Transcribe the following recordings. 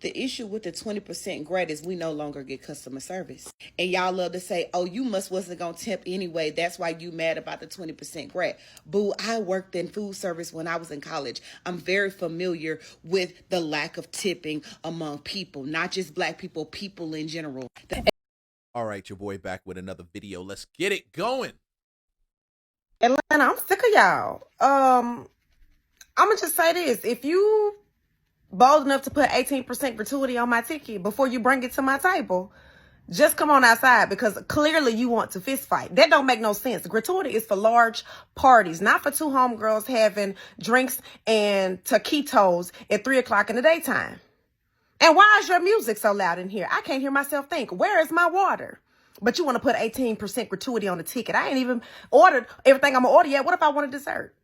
The issue with the 20% grant is we no longer get customer service. And y'all love to say, oh, you wasn't going to tip anyway. That's why you mad about the 20% grant. Boo, I worked in food service when I was in college. I'm very familiar with the lack of tipping among people, not just black people, people in general. All right, your boy back with another video. Let's get it going. Atlanta, I'm sick of y'all. I'm going to just say this. If you bold enough to put 18% gratuity on my ticket before you bring it to my table, just come on outside, because clearly you want to fist fight. That don't make no sense. Gratuity is for large parties, not for two homegirls having drinks and taquitos at 3 o'clock in the daytime. And why is your music so loud in here? I can't hear myself think. Where is my water? But you want to put 18% gratuity on the ticket. I ain't even ordered everything I'm going to order yet. What if I want a dessert?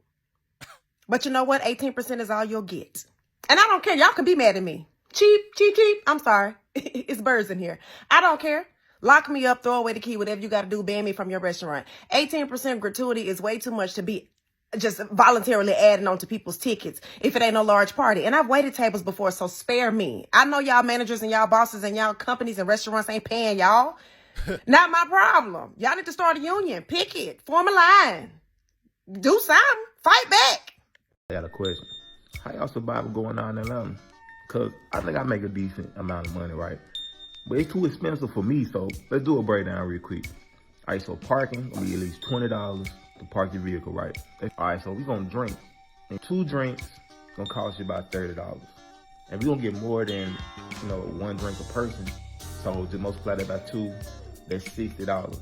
But you know what? 18% is all you'll get. And I don't care. Y'all can be mad at me. Cheap, cheap, cheap. I'm sorry. It's birds in here. I don't care. Lock me up, throw away the key, whatever you got to do, ban me from your restaurant. 18% gratuity is way too much to be just voluntarily adding on to people's tickets if it ain't no large party. And I've waited tables before, so spare me. I know y'all managers and y'all bosses and y'all companies and restaurants ain't paying y'all. Not my problem. Y'all need to start a union. Pick it. Form a line. Do something. Fight back. I got a question. How y'all survive going on in Atlanta? Because I think I make a decent amount of money, right? But it's too expensive for me, so let's do a breakdown real quick. All right, so parking gonna be at least $20 to park your vehicle, right? All right, so we're gonna drink. And 2 drinks gonna cost you about $30. And we're gonna get more than, 1 drink a person. So just multiply that by 2, that's $60.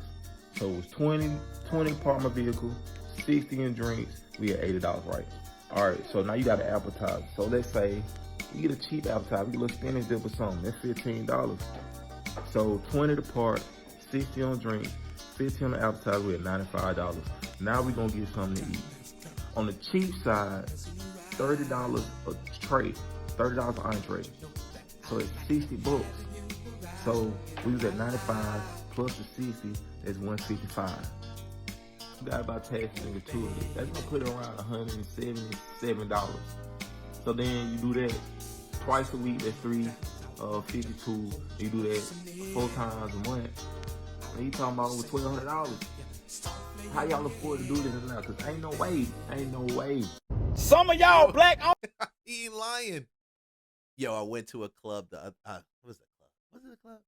So it's 20 park my vehicle, 60 in drinks, we at $80, right? All right, so now you got an appetizer. So let's say you get a cheap appetizer, you get a little spinach dip or something, that's $15. So 20 to park, 60 on drinks, 50 on the appetizer, we're at $95. Now we're gonna get something to eat. On the cheap side, $30 a tray, $30 an entree. So it's 60 bucks. So we was at 95 plus the 60, that's 155. You got about taxes and gratuity. That's gonna put it around $177. So then you do that twice a week, that's 352. You do that 4 times a month. And you talking about over $1,200. How y'all afford to do this now? Cause ain't no way. Some of y'all black. He ain't lying. Yo, I went to a club. What was that club? Was it a club?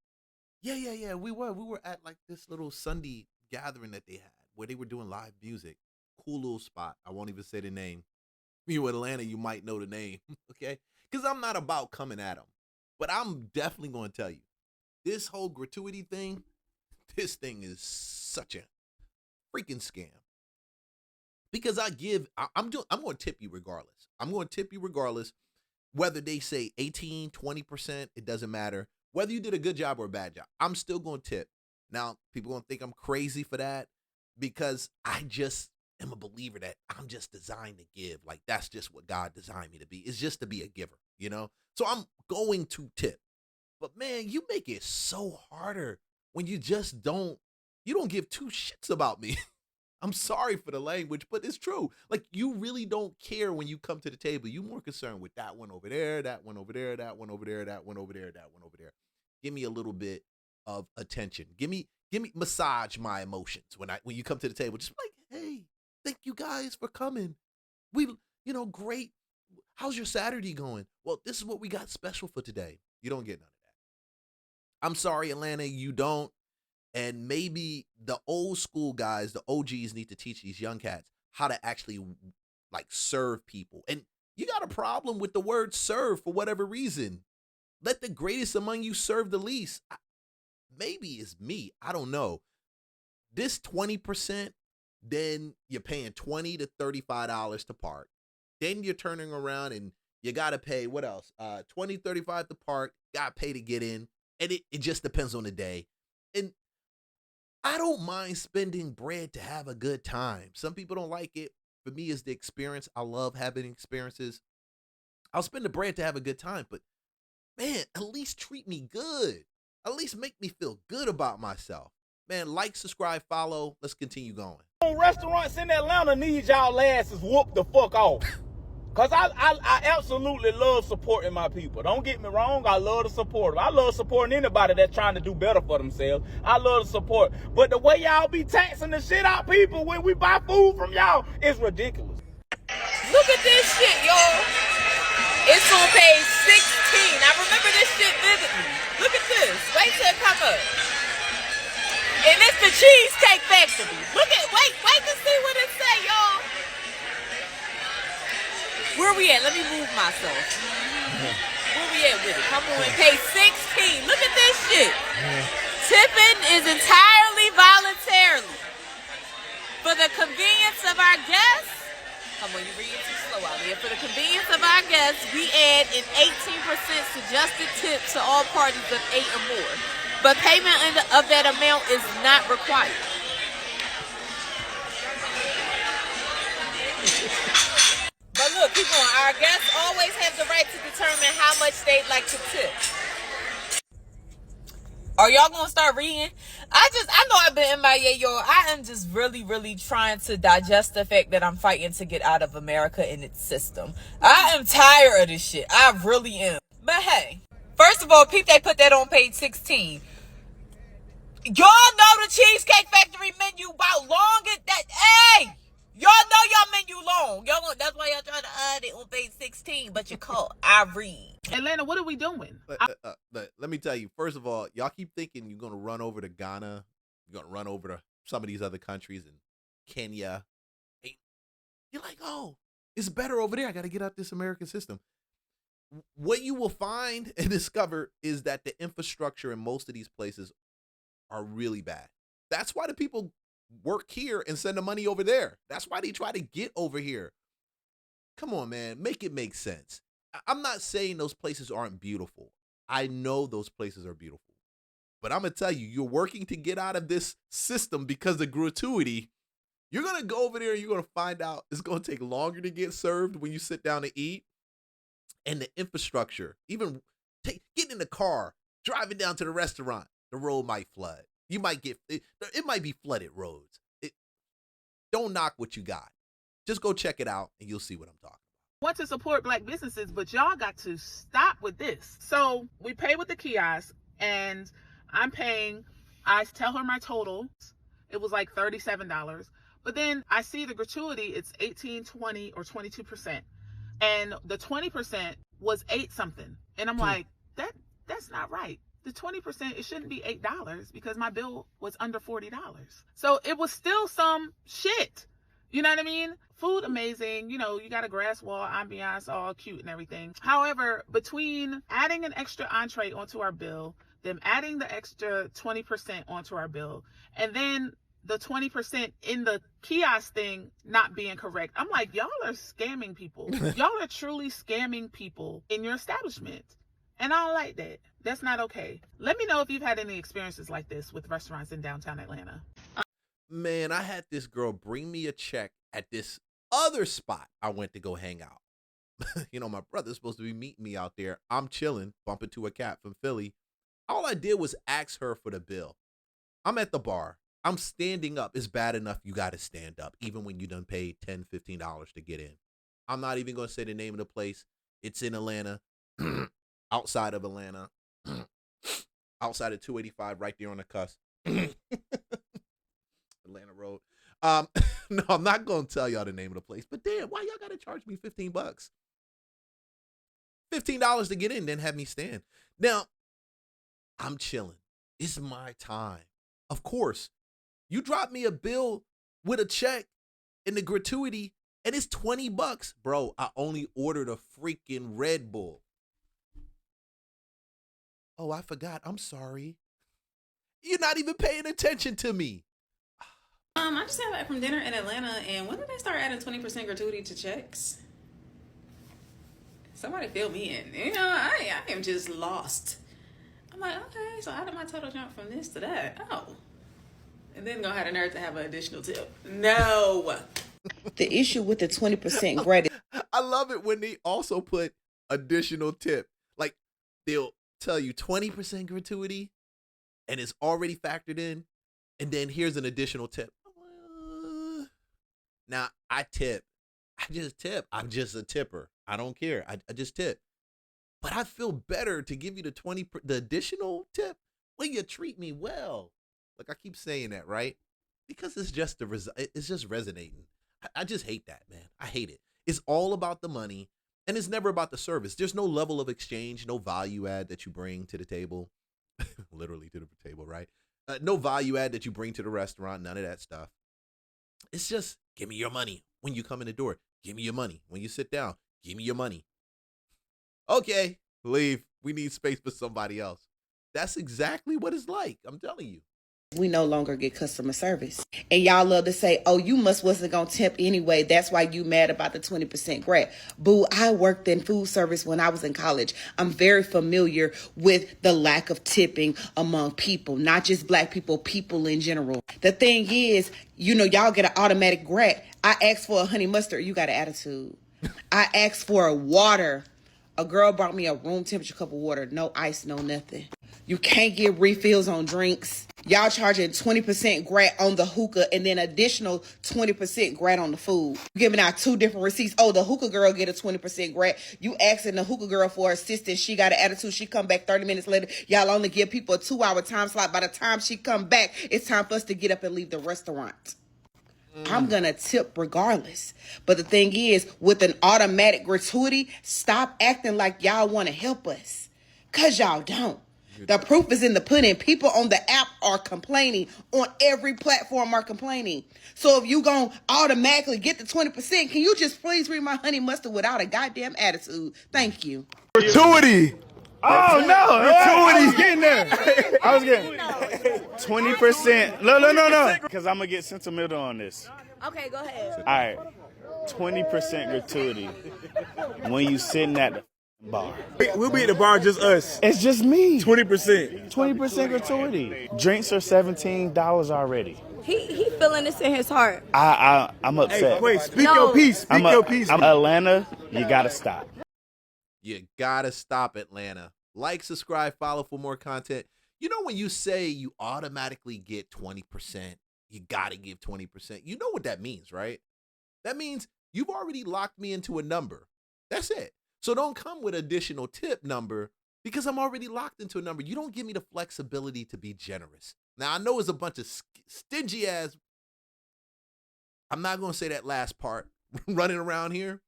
Yeah. We were at like this little Sunday gathering that they had where they were doing live music. Cool little spot. I won't even say the name. You in Atlanta, you might know the name, okay? Because I'm not about coming at them. But I'm definitely going to tell you, this whole gratuity thing, this thing is such a freaking scam. Because I'm going to tip you regardless. I'm going to tip you regardless. Whether they say 18, 20%, it doesn't matter. Whether you did a good job or a bad job, I'm still going to tip. Now, people going to think I'm crazy for that because I just am a believer that I'm just designed to give. Like, that's just what God designed me to be. It's just to be a giver, So I'm going to tip. But, man, you make it so harder when you don't give 2 shits about me. I'm sorry for the language, but it's true. Like, you really don't care when you come to the table. You're more concerned with that one over there, that one over there, that one over there, that one over there, that one over there. Give me a little bit of attention. Give me massage my emotions when you come to the table. Just like, hey, thank you guys for coming. We, great. How's your Saturday going? Well, this is what we got special for today. You don't get none of that. I'm sorry, Atlanta, you don't. And maybe the old school guys, the OGs, need to teach these young cats how to actually like serve people. And you got a problem with the word serve for whatever reason. Let the greatest among you serve the least. Maybe it's me. I don't know. This 20%, then you're paying $20 to $35 to park. Then you're turning around and you got to pay, what else? $20, $35 to park, got to pay to get in. And it just depends on the day. And I don't mind spending bread to have a good time. Some people don't like it. For me, it's the experience. I love having experiences. I'll spend the bread to have a good time, but man, at least treat me good. At least make me feel good about myself. Man, like, subscribe, follow. Let's continue going. Restaurants in Atlanta need y'all asses whooped the fuck off. Because I absolutely love supporting my people. Don't get me wrong. I love to support them. I love supporting anybody that's trying to do better for themselves. I love to support. But the way y'all be taxing the shit out people when we buy food from y'all is ridiculous. Look at this shit, y'all. It's on page 16. I remember this shit vividly. Look at this. Wait till it come up. And it's the Cheesecake Factory. Wait to see what it say, y'all. Where we at? Let me move myself. Where we at with it? Come on, page 16. Look at this shit. Tipping is entirely voluntarily. For the convenience of our guests, come on, you read it too slow out here. For the convenience of our guests, we add an 18% suggested tip to all parties of 8 or more. But payment of that amount is not required. But look, keep going. Our guests always have the right to determine how much they'd like to tip. Are y'all gonna start reading? I know I've been MIA, y'all. I am just really, really trying to digest the fact that I'm fighting to get out of America and its system. I am tired of this shit. I really am. But hey, first of all, peep, they put that on page 16. Y'all know the Cheesecake Factory menu about long as that. Hey! Y'all know y'all menu long. That's why y'all trying to add it on page 16, but you call I read. Atlanta, what are we doing? Let me tell you, first of all, y'all keep thinking you're going to run over to Ghana. You're going to run over to some of these other countries in Kenya. You're like, oh, it's better over there. I got to get out this American system. What you will find and discover is that the infrastructure in most of these places are really bad. That's why the people work here and send the money over there. That's why they try to get over here. Come on, man. Make it make sense. I'm not saying those places aren't beautiful. I know those places are beautiful. But I'm going to tell you, you're working to get out of this system because of gratuity. You're going to go over there and you're going to find out it's going to take longer to get served when you sit down to eat. And the infrastructure, even getting in the car, driving down to the restaurant, the road might flood. You might get, it might be flooded roads. Don't knock what you got. Just go check it out and you'll see what I'm talking about. Want to support black businesses, but y'all got to stop with this. So we pay with the kiosk and I'm paying, I tell her my total. It was like $37. But then I see the gratuity, it's 18, 20, or 22%. And the 20% was 8 something. And I'm like, that's not right. The 20%, it shouldn't be $8 because my bill was under $40. So it was still some shit. You know what I mean? Food amazing. You know, you got a grass wall, ambiance, all cute and everything. However, between adding an extra entree onto our bill, them adding the extra 20% onto our bill, and then the 20% in the kiosk thing not being correct, I'm like, y'all are scamming people. Y'all are truly scamming people in your establishment. And I don't like that. That's not okay. Let me know if you've had any experiences like this with restaurants in downtown Atlanta. Man, I had this girl bring me a check at this other spot I went to go hang out. You know, my brother's supposed to be meeting me out there. I'm chilling, bumping to a cat from Philly. All I did was ask her for the bill. I'm at the bar. I'm standing up. It's bad enough you got to stand up, even when you done paid $10, $15 to get in. I'm not even going to say the name of the place. It's in Atlanta, outside of Atlanta, outside of 285, right there on the cusp. Atlanta Road. No, I'm not going to tell y'all the name of the place, but damn, why y'all got to charge me $15? $15 to get in, then have me stand. Now, I'm chilling. It's my time. Of course, you drop me a bill with a check and the gratuity, and it's $20. Bro, I only ordered a freaking Red Bull. Oh, I forgot. I'm sorry. You're not even paying attention to me. I just got back from dinner in Atlanta, and when did they start adding 20% gratuity to checks? Somebody fill me in. You know, I am just lost. I'm like, okay, so how did my total jump from this to that? Oh. And then gonna have the nerve to have an additional tip. No. The issue with the 20% credit. I love it when they also put additional tip. Like, they'll tell you 20% gratuity, and it's already factored in, and then here's an additional tip. Now, I tip. I just tip. I'm just a tipper. I don't care. I just tip. But I feel better to give you the additional tip when you treat me well. Like I keep saying that, right? Because it's just it's just resonating. I just hate that, man. I hate it. It's all about the money, and it's never about the service. There's no level of exchange, no value add that you bring to the table, literally to the table, right? No value add that you bring to the restaurant. None of that stuff. It's just give me your money when you come in the door. Give me your money when you sit down. Give me your money. Okay, leave. We need space for somebody else. That's exactly what it's like. I'm telling you. We no longer get customer service. And y'all love to say, oh, you wasn't going to tip anyway. That's why you mad about the 20% grant. Boo, I worked in food service when I was in college. I'm very familiar with the lack of tipping among people, not just black people, people in general. The thing is, y'all get an automatic grant. I asked for a honey mustard. You got an attitude. I asked for a water. A girl brought me a room temperature cup of water. No ice, no nothing. You can't get refills on drinks. Y'all charging 20% grant on the hookah and then additional 20% grant on the food. Giving out 2 different receipts. Oh, the hookah girl get a 20% grant. You asking the hookah girl for assistance. She got an attitude. She come back 30 minutes later. Y'all only give people a 2-hour time slot. By the time she come back, it's time for us to get up and leave the restaurant. I'm going to tip regardless. But the thing is, with an automatic gratuity, stop acting like y'all want to help us. Because y'all don't. The proof is in the pudding. People on the app are complaining. On every platform are complaining. So if you going to automatically get the 20%, can you just please read my honey mustard without a goddamn attitude? Thank you. Gratuity. Oh no! Gratuity. I was getting there. I was getting 20%. No. Because I'm gonna get sentimental on this. Okay, go ahead. All right, 20% gratuity when you sitting at the bar. We'll be at the bar, just us. It's just me. 20%. 20% gratuity. Drinks are $17 already. He feeling this in his heart. I'm upset. Hey, wait, speak your piece. Speak your piece. I'm Atlanta. You gotta stop. You gotta stop, Atlanta. Like, subscribe, follow for more content. When you say you automatically get 20%, you gotta give 20%. You know what that means, right? That means you've already locked me into a number. That's it. So don't come with additional tip number because I'm already locked into a number. You don't give me the flexibility to be generous. Now, I know it's a bunch of stingy ass, I'm not gonna say that last part, running around here,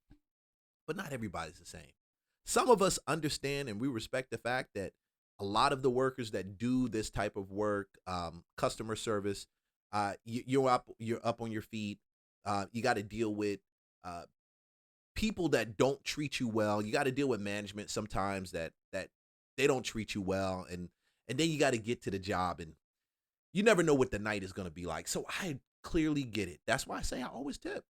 but not everybody's the same. Some of us understand and we respect the fact that a lot of the workers that do this type of work, customer service, you're up on your feet. You got to deal with people that don't treat you well. You got to deal with management sometimes that they don't treat you well, and then you got to get to the job, and you never know what the night is going to be like. So I clearly get it. That's why I say I always tip.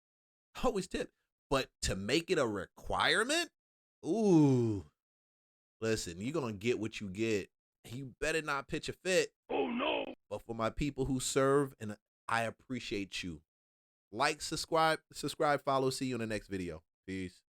But to make it a requirement. Ooh, listen, you're going to get what you get. You better not pitch a fit. Oh, no. But for my people who serve, and I appreciate you. Like, subscribe, follow. See you in the next video. Peace.